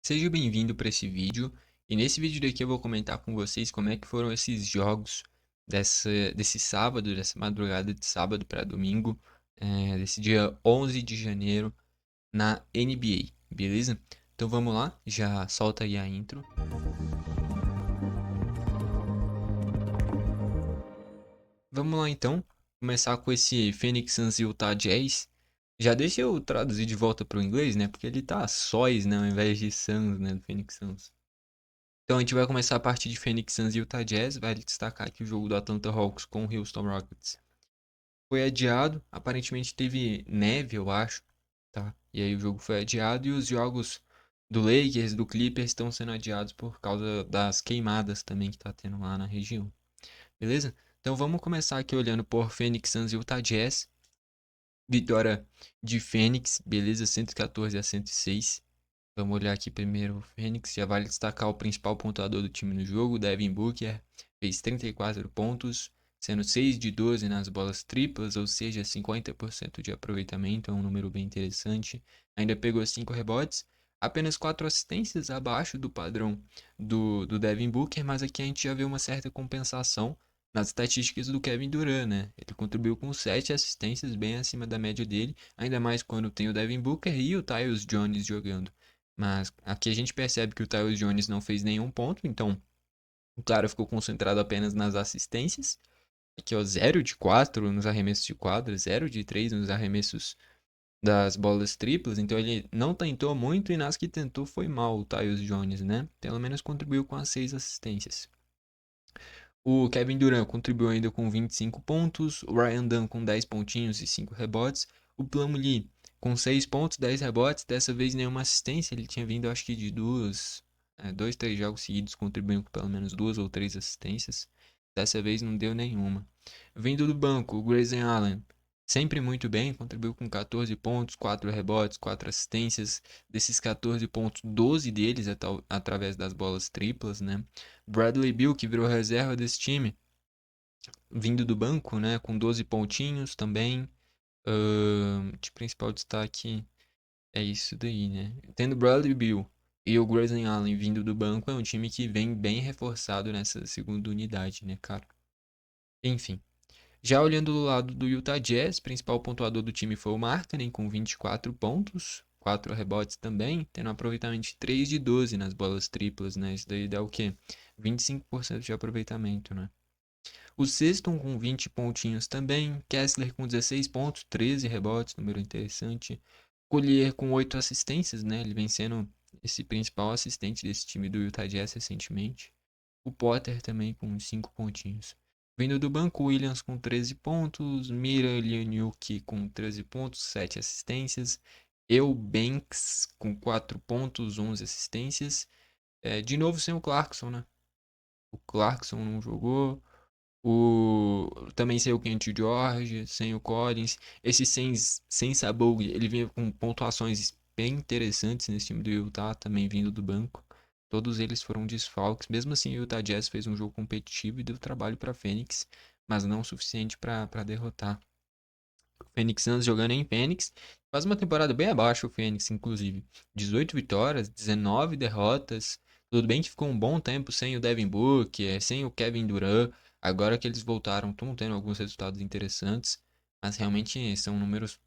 Seja bem-vindo para esse vídeo. E nesse vídeo daqui eu vou comentar com vocês como é que foram esses jogos desse sábado, dessa madrugada de sábado para domingo, desse dia 11 de janeiro na NBA, beleza? Então vamos lá, já solta aí a intro. Vamos lá então, começar com esse Phoenix Suns e Utah Jazz. Já deixa eu traduzir de volta para o inglês, né? Porque ele tá sóis, né? Ao invés de Suns, né? Do Phoenix Suns. Então a gente vai começar a partir de Phoenix Suns e Utah Jazz. Vai destacar aqui o jogo do Atlanta Hawks com o Houston Rockets. Foi adiado, aparentemente teve neve, eu acho, tá? E aí o jogo foi adiado e os jogos do Lakers, do Clippers estão sendo adiados por causa das queimadas também que tá tendo lá na região. Beleza? Então vamos começar aqui olhando por Phoenix Suns e Utah Jazz. Vitória de Phoenix, beleza? 114-106. Vamos olhar aqui primeiro o Phoenix. Já vale destacar o principal pontuador do time no jogo, Devin Booker. Fez 34 pontos, sendo 6 de 12 nas bolas triplas, ou seja, 50% de aproveitamento. É um número bem interessante. Ainda pegou 5 rebotes, apenas 4 assistências abaixo do padrão do Devin Booker, mas aqui a gente já vê uma certa compensação nas estatísticas do Kevin Durant, né? Ele contribuiu com 7 assistências, bem acima da média dele, ainda mais quando tem o Devin Booker e o Tyus Jones jogando. Mas aqui a gente percebe que o Tyus Jones não fez nenhum ponto, então o cara ficou concentrado apenas nas assistências. Aqui, ó, 0 de 4 nos arremessos de quadra, 0 de 3 nos arremessos das bolas triplas. Então ele não tentou muito e nas que tentou foi mal o Tyus Jones, né? Pelo menos contribuiu com as 6 assistências. O Kevin Durant contribuiu ainda com 25 pontos, o Ryan Dunn com 10 pontinhos e 5 rebotes, o Plumlee com 6 pontos, 10 rebotes, dessa vez nenhuma assistência, ele tinha vindo acho que de dois, três jogos seguidos contribuindo com pelo menos 2 ou 3 assistências, dessa vez não deu nenhuma. Vindo do banco, o Grayson Allen, sempre muito bem, contribuiu com 14 pontos, 4 rebotes, 4 assistências, desses 14 pontos, 12 deles através das bolas triplas, né? Bradley Beal, que virou reserva desse time, vindo do banco, né, com 12 pontinhos também. De principal destaque é isso daí, né? Tendo Bradley Beal e o Grayson Allen vindo do banco, é um time que vem bem reforçado nessa segunda unidade, né, cara? Enfim. Já olhando do lado do Utah Jazz, principal pontuador do time foi o Markkanen, com 24 pontos, 4 rebotes também, tendo um aproveitamento de 3 de 12 nas bolas triplas, né? Isso daí dá o quê? 25% de aproveitamento, né? O Sexton com 20 pontinhos também. Kessler com 16 pontos, 13 rebotes, número interessante. Collier com 8 assistências, né? Ele vem sendo esse principal assistente desse time do Utah Jazz recentemente. O Potter também com 5 pontinhos. Vindo do banco, Williams com 13 pontos. Mira Lianiuk com 13 pontos, 7 assistências. Eubanks com 4 pontos, 11 assistências. De novo sem o Clarkson, né? O Clarkson não jogou. Também sem o Kent George, sem o Collins. Esse sem sabor, ele vinha com pontuações bem interessantes nesse time do Utah, também vindo do banco. Todos eles foram desfalques. Mesmo assim, o Utah Jazz fez um jogo competitivo e deu trabalho para Phoenix, mas não o suficiente para derrotar. O Phoenix Suns jogando em Phoenix. Faz uma temporada bem abaixo o Phoenix, inclusive. 18 vitórias, 19 derrotas. Tudo bem que ficou um bom tempo sem o Devin Booker, sem o Kevin Durant. Agora que eles voltaram, estão tendo alguns resultados interessantes. Mas realmente são números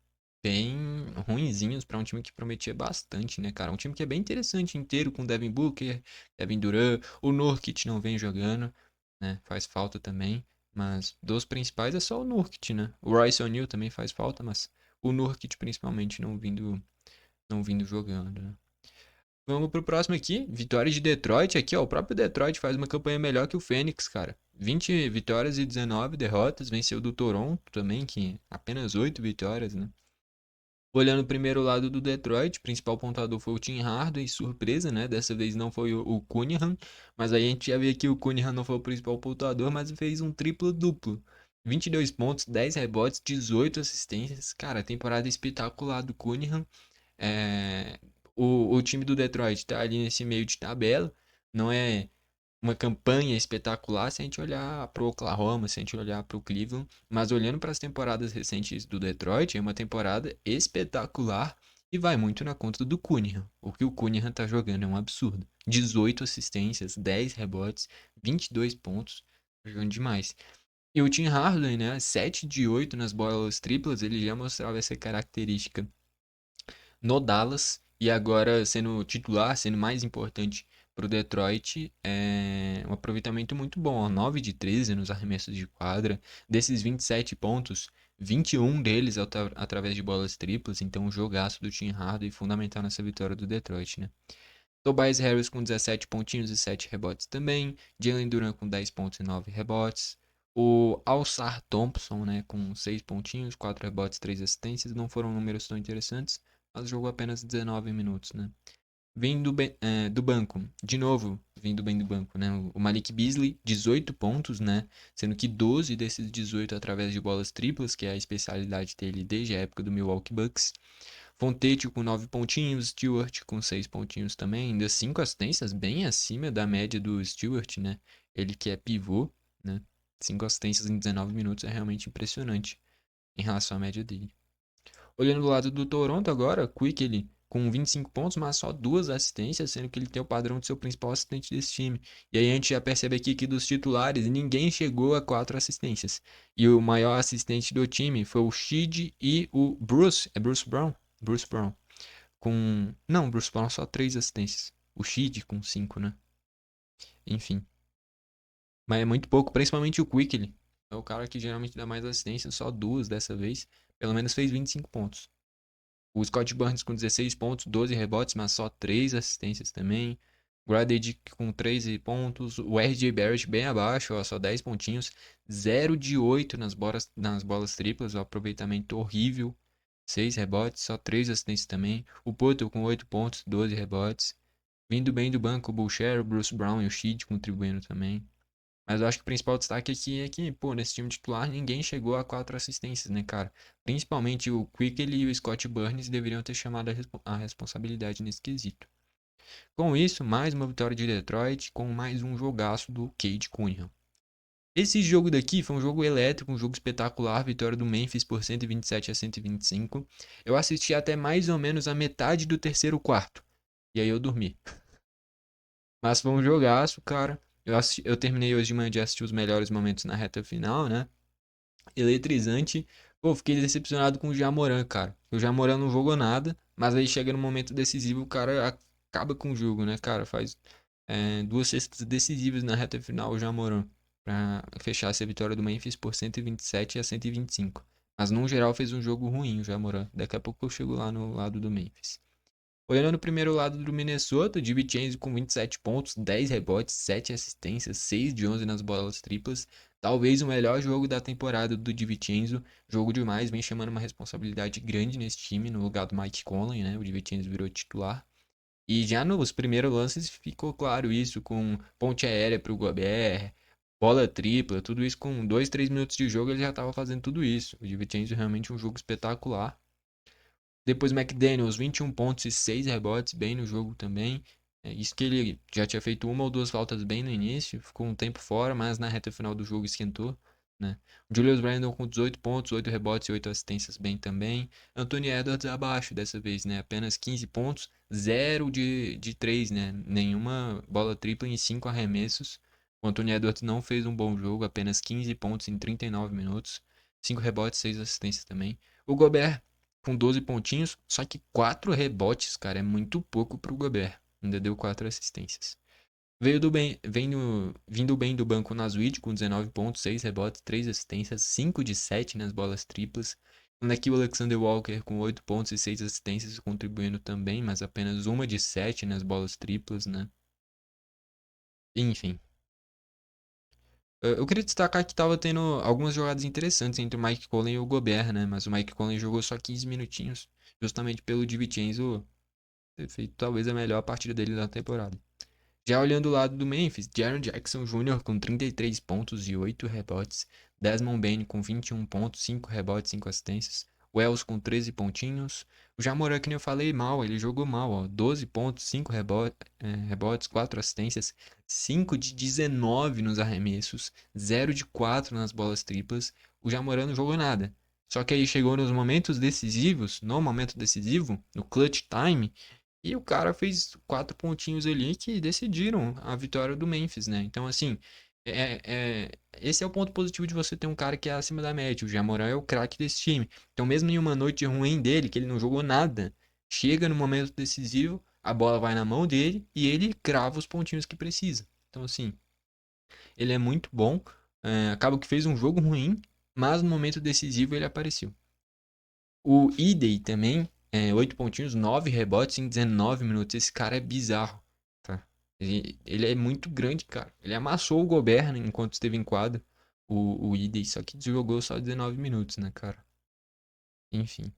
bem ruinzinhos para um time que prometia bastante, né, cara? Um time que é bem interessante inteiro com Devin Booker, Kevin Durant. O Nurkic não vem jogando, né? Faz falta também. Mas dos principais é só o Nurkic, né? O Royce O'Neal também faz falta, mas o Nurkic principalmente não vindo jogando, né? Vamos pro próximo aqui, vitória de Detroit. Aqui, ó, o próprio Detroit faz uma campanha melhor que o Phoenix, cara. 20 vitórias e 19 derrotas, venceu do Toronto também, que apenas 8 vitórias, né? Olhando o primeiro lado do Detroit, o principal pontuador foi o Tim Hardaway, surpresa, né? Dessa vez não foi o Cunningham, mas aí a gente já vê que o Cunningham não foi o principal pontuador, mas fez um triplo-duplo. 22 pontos, 10 rebotes, 18 assistências. Cara, temporada espetacular do Cunningham. É, o time do Detroit tá ali nesse meio de tabela, não é uma campanha espetacular se a gente olhar para o Oklahoma, se a gente olhar para o Cleveland, mas olhando para as temporadas recentes do Detroit, é uma temporada espetacular E vai muito na conta do Cunningham. O que o Cunningham tá jogando é um absurdo. 18 assistências, 10 rebotes, 22 pontos. Tá jogando demais. E o Tim Hardaway, né? 7 de 8 nas bolas triplas, ele já mostrava essa característica no Dallas. E agora sendo titular, sendo mais importante para o Detroit, é um aproveitamento muito bom. Ó, 9 de 13 nos arremessos de quadra. Desses 27 pontos, 21 deles através de bolas triplas. Então, um jogaço do Tim Hardaway fundamental nessa vitória do Detroit, né? Tobias Harris com 17 pontinhos e 7 rebotes também. Jalen Duran com 10 pontos e 9 rebotes. O Alsar Thompson, né, com 6 pontinhos, 4 rebotes, 3 assistências. Não foram números tão interessantes, mas jogou apenas 19 minutos, né? Vindo do banco, de novo, vindo bem do banco, né? O Malik Beasley, 18 pontos, né? Sendo que 12 desses 18 através de bolas triplas, que é a especialidade dele desde a época do Milwaukee Bucks. Fontete com 9 pontinhos, Stewart com 6 pontinhos também, ainda 5 assistências, bem acima da média do Stewart, né? Ele que é pivô, né? 5 assistências em 19 minutos é realmente impressionante em relação à média dele. Olhando do lado do Toronto agora, Quick ele com 25 pontos, mas só 2 assistências, sendo que ele tem o padrão de ser o principal assistente desse time. E aí a gente já percebe aqui que dos titulares, ninguém chegou a 4 assistências. E o maior assistente do time foi o Sheed e o Bruce, é Bruce Brown? Bruce Brown. Não, Bruce Brown só 3 assistências. O Sheed com 5, né? Enfim. Mas é muito pouco, principalmente o Quickly. É o cara que geralmente dá mais assistência, só 2 dessa vez. Pelo menos fez 25 pontos. O Scott Barnes com 16 pontos, 12 rebotes, mas só 3 assistências também. Gradedick com 13 pontos. O RJ Barrett bem abaixo, ó, só 10 pontinhos. 0 de 8 nas bolas triplas, o aproveitamento horrível. 6 rebotes, só 3 assistências também. O Poeltl com 8 pontos, 12 rebotes. Vindo bem do banco, o Boucher, o Bruce Brown e o Sheed contribuindo também. Mas eu acho que o principal destaque aqui é que, pô, nesse time titular ninguém chegou a 4 assistências, né, cara? Principalmente o Quickly e o Scott Burns deveriam ter chamado a responsabilidade nesse quesito. Com isso, mais uma vitória de Detroit com mais um jogaço do Cade Cunningham. Esse jogo daqui foi um jogo elétrico, um jogo espetacular, vitória do Memphis por 127 a 125. Eu assisti até mais ou menos a metade do terceiro quarto. E aí eu dormi. Mas foi um jogaço, cara. Eu terminei hoje de manhã de assistir os melhores momentos na reta final, né? Eletrizante. Pô, fiquei decepcionado com o Jamoran, cara. O Jamoran não jogou nada, mas aí chega no momento decisivo, o cara acaba com o jogo, né, cara? Faz 2 cestas decisivas na reta final, o Jamoran, pra fechar essa vitória do Memphis por 127 a 125. Mas, no geral, fez um jogo ruim o Jamoran. Daqui a pouco eu chego lá no lado do Memphis. Olhando no primeiro lado do Minnesota, DiVincenzo com 27 pontos, 10 rebotes, 7 assistências, 6 de 11 nas bolas triplas. Talvez o melhor jogo da temporada do DiVincenzo. Jogo demais, vem chamando uma responsabilidade grande nesse time, no lugar do Mike Conley, né? O DiVincenzo virou titular. E já nos primeiros lances ficou claro isso, com ponte aérea para o Gobert, bola tripla, tudo isso com 2, 3 minutos de jogo ele já estava fazendo tudo isso. O DiVincenzo realmente um jogo espetacular. Depois McDaniels, 21 pontos e 6 rebotes, bem no jogo também. É isso que ele já tinha feito 1 ou 2 faltas bem no início, ficou um tempo fora, mas na reta final do jogo esquentou, né? O Julius Randle com 18 pontos, 8 rebotes e 8 assistências bem também. Anthony Edwards abaixo dessa vez, né? Apenas 15 pontos, 0 de 3, né? Nenhuma bola tripla em 5 arremessos. O Anthony Edwards não fez um bom jogo, apenas 15 pontos em 39 minutos. 5 rebotes, 6 assistências também. O Gobert com 12 pontinhos, só que 4 rebotes, cara, é muito pouco pro Gobert. Ainda deu 4 assistências. Vindo bem do banco Nasuid com 19 pontos, 6 rebotes, 3 assistências, 5 de 7 nas bolas triplas. Aqui o Alexander Walker com 8 pontos e 6 assistências contribuindo também, mas apenas 1 de 7 nas bolas triplas, né? Enfim. Eu queria destacar que tava tendo algumas jogadas interessantes entre o Mike Conley e o Gobert, né? Mas o Mike Conley jogou só 15 minutinhos, justamente pelo DiVincenzo ter feito talvez a melhor partida dele da temporada. Já olhando o lado do Memphis, Jaren Jackson Jr. com 33 pontos e 8 rebotes, Desmond Bane com 21 pontos, 5 rebotes, 5 assistências, Wells com 13 pontinhos, o Jamoran, que nem eu falei, mal, ele jogou mal, ó, 12 pontos, 5 rebotes, 4 assistências, 5 de 19 nos arremessos, 0 de 4 nas bolas triplas, o Jamoran não jogou nada, Só que aí chegou nos momentos decisivos, no momento decisivo, no clutch time, e o cara fez 4 pontinhos ali que decidiram a vitória do Memphis, né? Então, assim, esse é o ponto positivo de você ter um cara que é acima da média. O Ja Morant é o craque desse time. Então, mesmo em uma noite ruim dele, que ele não jogou nada, chega no momento decisivo, a bola vai na mão dele e ele crava os pontinhos que precisa. Então, assim, ele é muito bom. Acaba que fez um jogo ruim, mas no momento decisivo ele apareceu. O Idey também, 8 pontinhos, 9 rebotes em 19 minutos. Esse cara é bizarro, tá? Ele é muito grande, cara. Ele amassou o Gobert, né, enquanto esteve em quadra, o Idey, só que jogou só 19 minutos, né, cara? Enfim.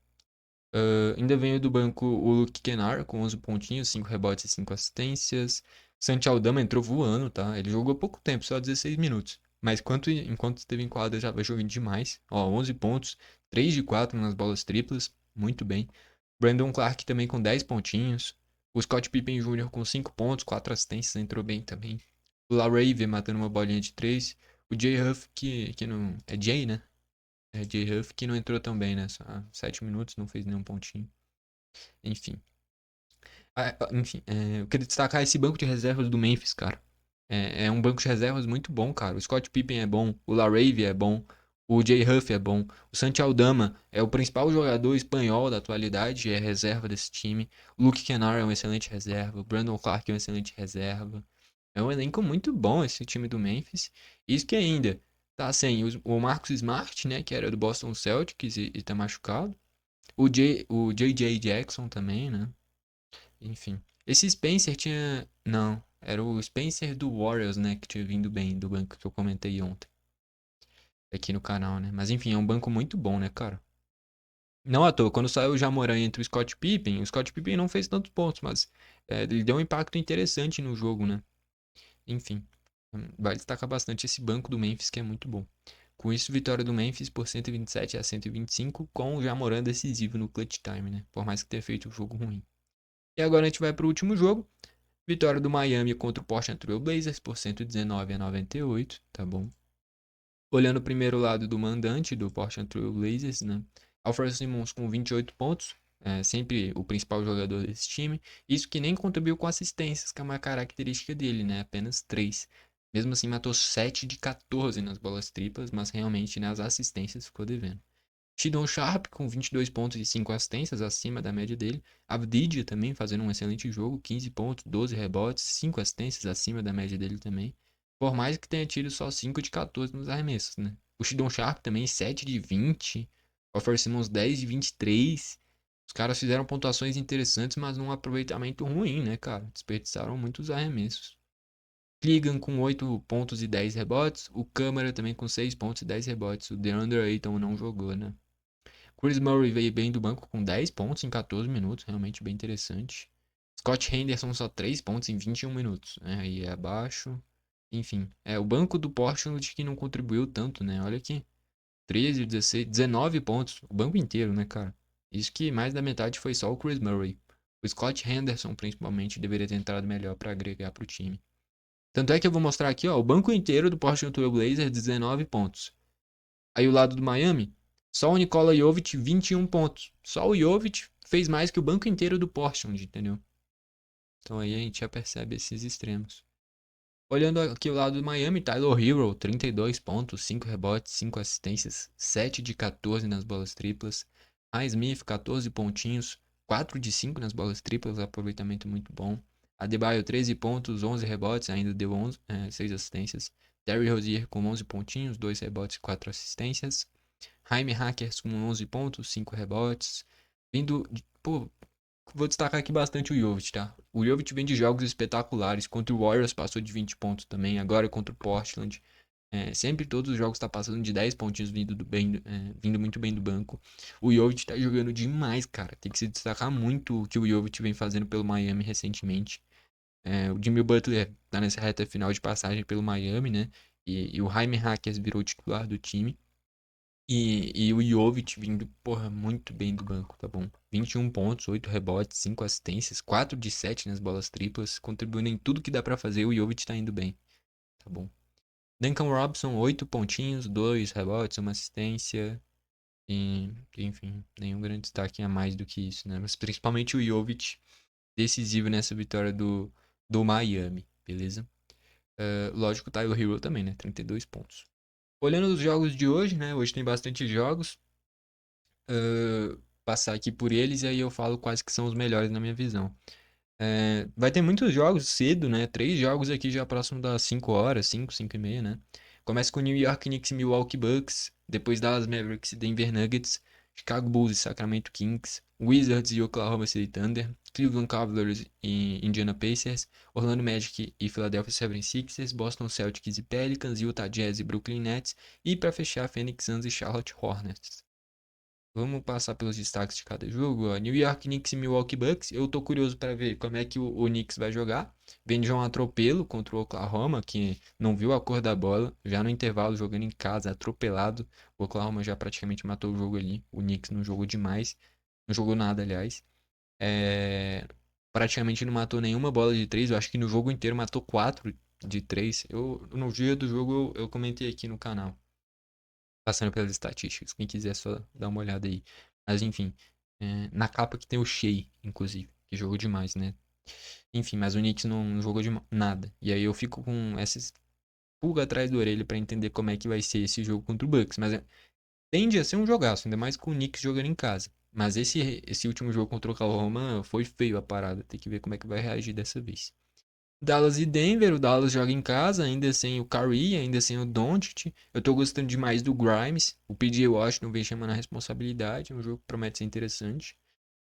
Ainda veio do banco o Luke Kennard com 11 pontinhos, 5 rebotes e 5 assistências. Santi Aldama entrou voando, tá? Ele jogou pouco tempo, só 16 minutos. Mas enquanto esteve em quadra já vai jogando demais. Ó, 11 pontos, 3 de 4 nas bolas triplas, muito bem. Brandon Clark também com 10 pontinhos. O Scott Pippen Jr. com 5 pontos, 4 assistências, entrou bem também. O LaRave matando uma bolinha de 3. O Jay Huff, que não... É Jay, né? É Jay Huff, que não entrou tão bem, né? Só 7 minutos, não fez nenhum pontinho. Enfim. Eu queria destacar esse banco de reservas do Memphis, cara. É um banco de reservas muito bom, cara. O Scott Pippen é bom, o LaRave é bom, o Jay Huff é bom, o Santi Aldama é o principal jogador espanhol da atualidade, é reserva desse time. O Luke Kennard é um excelente reserva, o Brandon Clark é um excelente reserva. É um elenco muito bom esse time do Memphis. Isso que ainda tá sem o Marcus Smart, né, que era do Boston Celtics e tá machucado. O J.J. Jackson também, né? Enfim. Esse Spencer tinha. Não, era o Spencer do Warriors, né? Que tinha vindo bem do banco que eu comentei ontem. Aqui no canal, né? Mas enfim, é um banco muito bom, né, cara? Não à toa, quando saiu o Jamoran entre o Scott Pippen não fez tantos pontos, mas ele deu um impacto interessante no jogo, né? Enfim, vai destacar bastante esse banco do Memphis que é muito bom. Com isso, vitória do Memphis por 127 a 125, com o Jamoran decisivo no clutch time, né? Por mais que tenha feito um jogo ruim. E agora a gente vai para o último jogo. Vitória do Miami contra o Portland Trail Blazers por 119 a 98, tá bom? Olhando o primeiro lado do mandante do Portland Trail Blazers, né? Alfred Simmons com 28 pontos, sempre o principal jogador desse time. Isso que nem contribuiu com assistências, que é uma característica dele, né? Apenas 3. Mesmo assim, matou 7 de 14 nas bolas triplas, mas realmente nas assistências ficou devendo. Shedon Sharp com 22 pontos e 5 assistências, acima da média dele. Avdija também fazendo um excelente jogo, 15 pontos, 12 rebotes, 5 assistências, acima da média dele também. Por mais que tenha tido só 5 de 14 nos arremessos, né? O Shedon Sharp também, 7 de 20. O Alfred Simmons, 10 de 23. Os caras fizeram pontuações interessantes, mas num aproveitamento ruim, né, cara? Desperdiçaram muitos arremessos. Keegan com 8 pontos e 10 rebotes. O Câmara também com 6 pontos e 10 rebotes. O DeAndre Ayton não jogou, né? Chris Murray veio bem do banco com 10 pontos em 14 minutos, realmente bem interessante. Scott Henderson só 3 pontos em 21 minutos, né? Aí é abaixo. Enfim, o banco do Portland que não contribuiu tanto, né? Olha aqui, 13, 16, 19 pontos, o banco inteiro, né, cara? Isso que mais da metade foi só o Chris Murray. O Scott Henderson, principalmente, deveria ter entrado melhor para agregar para o time. Tanto é que eu vou mostrar aqui, ó, o banco inteiro do Portland Trail Blazers, 19 pontos. Aí o lado do Miami, só o Nikola Jovic, 21 pontos. Só o Jovic fez mais que o banco inteiro do Portland, entendeu? Então aí a gente já percebe esses extremos. Olhando aqui o lado do Miami, Tyler Hero, 32 pontos, 5 rebotes, 5 assistências, 7 de 14 nas bolas triplas. Smith, 14 pontinhos, 4 de 5 nas bolas triplas, aproveitamento muito bom. Adebayo, 13 pontos, 11 rebotes, ainda deu 6 assistências. Terry Rozier com 11 pontinhos, 2 rebotes e 4 assistências. Jaime Hackers com 11 pontos, 5 rebotes. Pô, vou destacar aqui bastante o Jovic, tá? O Jovic vem de jogos espetaculares. Contra o Warriors passou de 20 pontos também. Agora contra o Portland. Sempre todos os jogos tá passando de 10 pontinhos vindo muito bem do banco. O Jovic tá jogando demais, cara. Tem que se destacar muito o que o Jovic vem fazendo pelo Miami recentemente. O Jimmy Butler tá nessa reta final de passagem pelo Miami, né? E o Jaime Hackers virou titular do time. E o Jovic vindo, porra, muito bem do banco, tá bom? 21 pontos, 8 rebotes, 5 assistências, 4 de 7 nas bolas triplas, contribuindo em tudo que dá pra fazer, o Jovic tá indo bem, tá bom? Duncan Robinson, 8 pontinhos, 2 rebotes, uma assistência. E, enfim, nenhum grande destaque a mais do que isso, né? Mas principalmente o Jovic, decisivo nessa vitória do Miami, beleza? Lógico, o Tyler Hero também, né? 32 pontos. Olhando os jogos de hoje, né? Hoje tem bastante jogos. Passar aqui por eles e aí eu falo quais que são os melhores na minha visão. Vai ter muitos jogos cedo, né? 3 jogos aqui já próximo das 5 horas, 5 e meia, né? Começa com New York Knicks e Milwaukee Bucks, depois Dallas Mavericks e Denver Nuggets, Chicago Bulls e Sacramento Kings, Wizards e Oklahoma City Thunder, Cleveland Cavaliers e Indiana Pacers, Orlando Magic e Philadelphia 76ers, Boston Celtics e Pelicans, Utah Jazz e Brooklyn Nets, e para fechar Phoenix Suns e Charlotte Hornets. Vamos passar pelos destaques de cada jogo. Ó. New York Knicks e Milwaukee Bucks. Eu tô curioso para ver como é que o Knicks vai jogar. Vem de um atropelo contra o Oklahoma, que não viu a cor da bola. Já no intervalo, jogando em casa, atropelado. O Oklahoma já praticamente matou o jogo ali. O Knicks não jogou demais. Não jogou nada, aliás. É, Praticamente não matou nenhuma bola de três. Eu acho que no jogo inteiro matou 4 de 3. No dia do jogo eu comentei aqui no canal passando pelas estatísticas. Quem quiser só dar uma olhada aí. Mas enfim, na capa que tem o Shea, inclusive, que jogou demais, né? Enfim, mas o Knicks não jogou de nada. E aí eu fico com essas pulga atrás da orelha pra entender como é que vai ser esse jogo contra o Bucks. Mas tende a ser um jogaço, ainda mais com o Knicks jogando em casa. Mas esse último jogo contra o Oklahoma foi feio a parada. Tem que ver como é que vai reagir dessa vez. Dallas e Denver, o Dallas joga em casa, ainda sem o Curry, ainda sem o Doncic. Eu tô gostando demais do Grimes. O PJ Washington vem chamando a responsabilidade, é um jogo que promete ser interessante.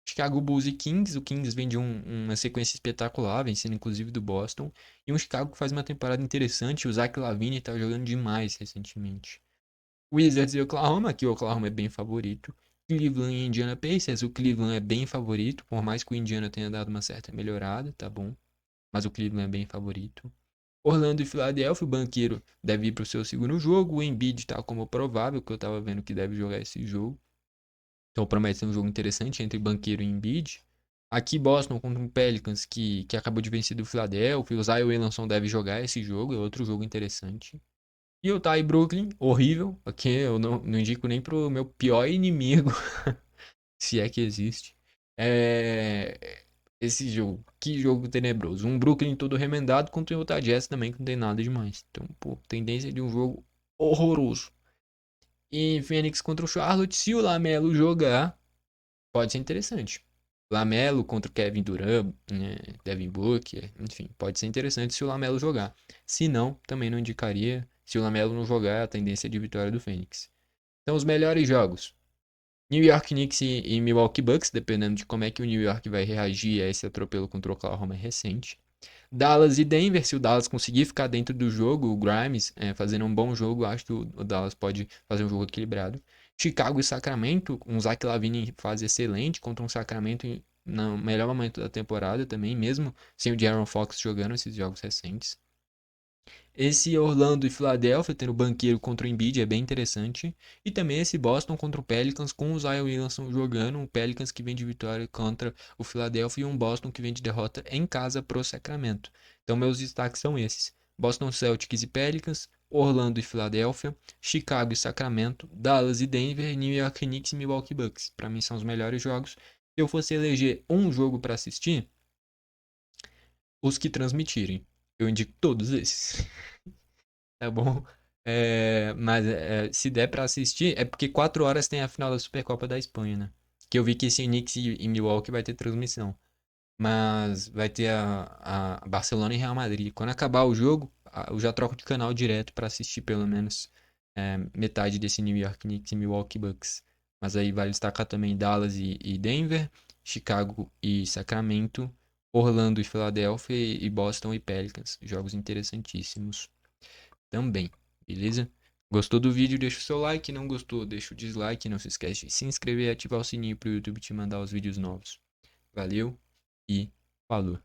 Chicago Bulls e Kings, o Kings vem de uma sequência espetacular, vencendo inclusive do Boston. E um Chicago que faz uma temporada interessante, o Zach LaVine tá jogando demais recentemente. Wizards e Oklahoma, que o Oklahoma é bem favorito. Cleveland e Indiana Pacers, o Cleveland é bem favorito, por mais que o Indiana tenha dado uma certa melhorada, tá bom? Mas o Cleveland é bem favorito. Orlando e Filadélfia, o banqueiro deve ir para o seu segundo jogo. O Embiid está como provável, que eu estava vendo que deve jogar esse jogo. Então promete ser um jogo interessante entre banqueiro e Embiid. Aqui Boston contra o Pelicans, que acabou de vencer do Philadelphia. O Zion Williamson deve jogar esse jogo, é outro jogo interessante. E o Utah e Brooklyn, horrível. Aqui eu não indico nem pro meu pior inimigo, se é que existe. Esse jogo, que jogo tenebroso. Um Brooklyn todo remendado contra o Utah Jazz também, que não tem nada demais. Então, pô, tendência de um jogo horroroso. E Phoenix contra o Charlotte, se o Lamelo jogar, pode ser interessante. Lamelo contra o Kevin Durant, né, Devin Booker, enfim, pode ser interessante se o Lamelo jogar. Se não, também não indicaria. Se o Lamelo não jogar, a tendência é de vitória do Phoenix. Então, os melhores jogos. New York Knicks e Milwaukee Bucks, dependendo de como é que o New York vai reagir a esse atropelo contra o Oklahoma recente. Dallas e Denver, se o Dallas conseguir ficar dentro do jogo, o Grimes fazendo um bom jogo, acho que o Dallas pode fazer um jogo equilibrado. Chicago e Sacramento, um Zach LaVine em fase excelente contra um Sacramento no melhor momento da temporada também, mesmo sem o De'Aaron Fox jogando esses jogos recentes. Esse Orlando e Philadelphia tendo o banqueiro contra o Embiid é bem interessante. E também esse Boston contra o Pelicans com o Zion Williamson jogando. Um Pelicans que vem de vitória contra o Philadelphia e um Boston que vem de derrota em casa pro Sacramento. Então meus destaques são esses. Boston Celtics e Pelicans, Orlando e Philadelphia, Chicago e Sacramento, Dallas e Denver, New York Knicks e Milwaukee Bucks. Para mim são os melhores jogos. Se eu fosse eleger um jogo para assistir, os que transmitirem. Eu indico todos esses. Tá bom? Mas se der pra assistir, é porque 4 horas tem a final da Supercopa da Espanha, né? Que eu vi que esse Knicks e Milwaukee vai ter transmissão. Mas vai ter a Barcelona e Real Madrid. Quando acabar o jogo, eu já troco de canal direto pra assistir pelo menos metade desse New York Knicks e Milwaukee Bucks. Mas aí vale destacar também Dallas e Denver, Chicago e Sacramento, Orlando e Filadélfia e Boston e Pelicans. Jogos interessantíssimos também, beleza? Gostou do vídeo? Deixa o seu like, não gostou, deixa o dislike, não se esquece de se inscrever e ativar o sininho para o YouTube te mandar os vídeos novos. Valeu e falou!